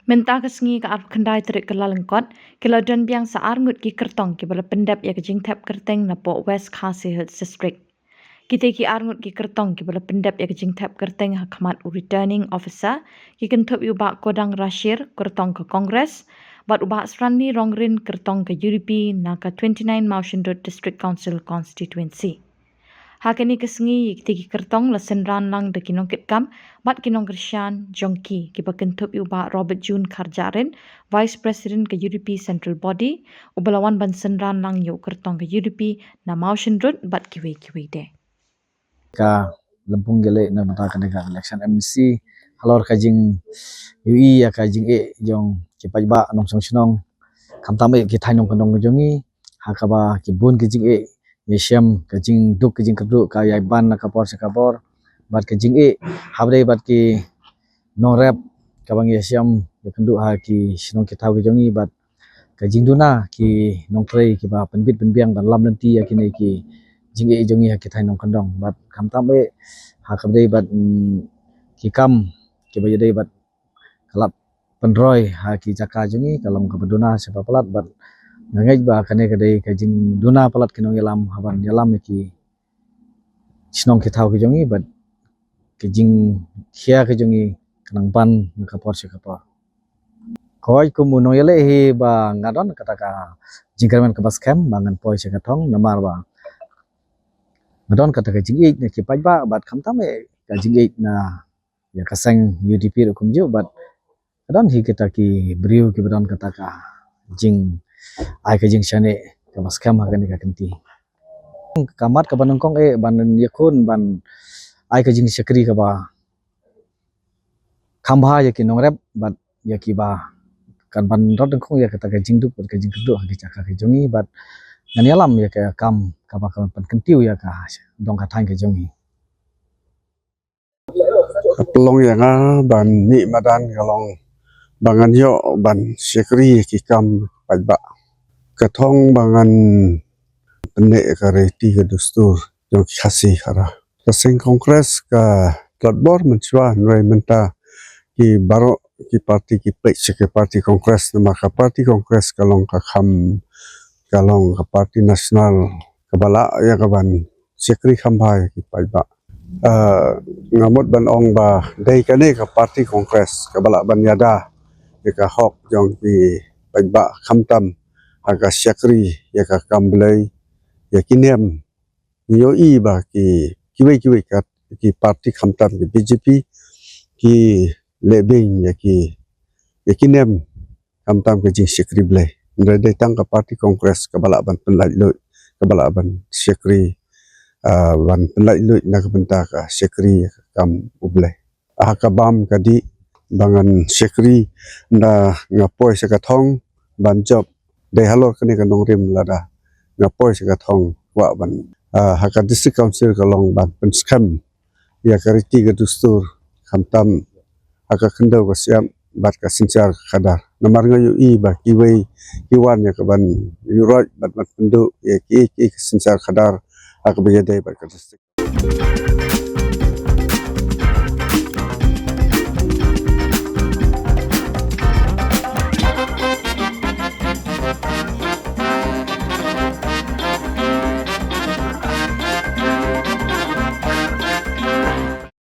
Menta kesengi ke arp kendai terik ke lalengkot, kila dan biang saar ngut ki kertong ki bala pendap ya ke jingtap kerteng na po West Khasi Hills District. Kita ki arngut ki kertong ki bala pendap ya ke jingtap kerteng hakamat returning officer ki kentup ubak kodang Rashir kertong ke Kongres, bat ubak serani rongrin kertong ke UDP na ke 29 Mountain Road District Council Constituency. Hakini kesengi tiki kertong lesen ran lang de kinong kitkam bat kinong Krishan Jongki ki bakentup uba Robert June Karjarin Vice President ke UDP Central Body ubalawan ban senran lang yo kertong ke UDP na Mountain Road bat kiwe de. Ka lempung gelek na mata kena ka election MC halor ka jing UI ya ka jing jong ki pajba nong song snong kam tam ki thai nong kanong jongi hakaba ki bun ki jing Yesiam ka jing duk ka jing keduk ka yai ban na kapor se kapor bat ka jing habre bat ki no rap ka bang yesiam ya kenduk ha ki sinong ki thau ki jongi bat ka jing duna ki nong trei ki ba penbit penbiang ban lam nanti ya kini ki jing jongi ha ki thai nong kandong bat kam tam ha ka dei bat ki kam ki ba dei bat kalap pendroi ha ki jaka jongi kalam ka beduna se palat bat ngai ba kane kadai ka jing duna palat kinong yalam haban yalam ki sinong ki thau ki jongi bat ki jing khia ki jongi kanang ban ka por se kapor koi ku muno yele hi ba ngadon kata ka jingkerman ka baskem bangan poi se kathong namar ba ngadon kata ka jing ki pajba bat kham tam ka jing na ya kasang UDP ro kumju bat kadon hi kita ki briu ki badon kata ka jing ai ka jing chane ka baskem ha ka kenti kamat ka banong kong ban yakun ban ai ka jing sekri ka ba khambha ya ki nongrep bat ya ki ba kan ban rod kong ya kata ka jing duk ka jing keduk ha ki chaka ki jongi bat ngan yalam ya ka kam ka ba kan kentiu ya ka dong ka thang ka jongi pelong yang ban ni madan kalong bangan yo ban sekri ki kam pajba kathong bangan pene kare ti ke dustur jo khasi khara kasing kongres ka tlatbor menchwa nrai menta ki baro ki parti ki pech ke parti kongres nama ka parti kongres kalong ka kham kalong ka parti nasional kabala ya ka ban sekri khambha ki pajba ngamut ban ong ba dei kane ka parti kongres kabala ban yada ka hok jong ki pajba khamtam aga sekri ya ka kamblai ya kinem yo i ba ki kiwe ka ki parti khamtam ki BJP ki lebing ya kinem khamtam ke jing sekri blai ndai tang ka parti kongres ka bala ban penlai lo ka bala ban sekri ban penlai lo na ka benta ka sekri kam ublai ka bam ka di bangan sekri na ngapoi se ka thong ban job dei halor kani ka nongrim lada ngapoi se ka thong wa ban haka district council ka long ban penskam ya kariti ka dustur khamtam haka khendo ka siam bat ka sinchar khadar namar nga yu i ba kiwei kiwan ya ka ban yuroj bat pendu ya ki sinchar khadar haka bejadai bat ka district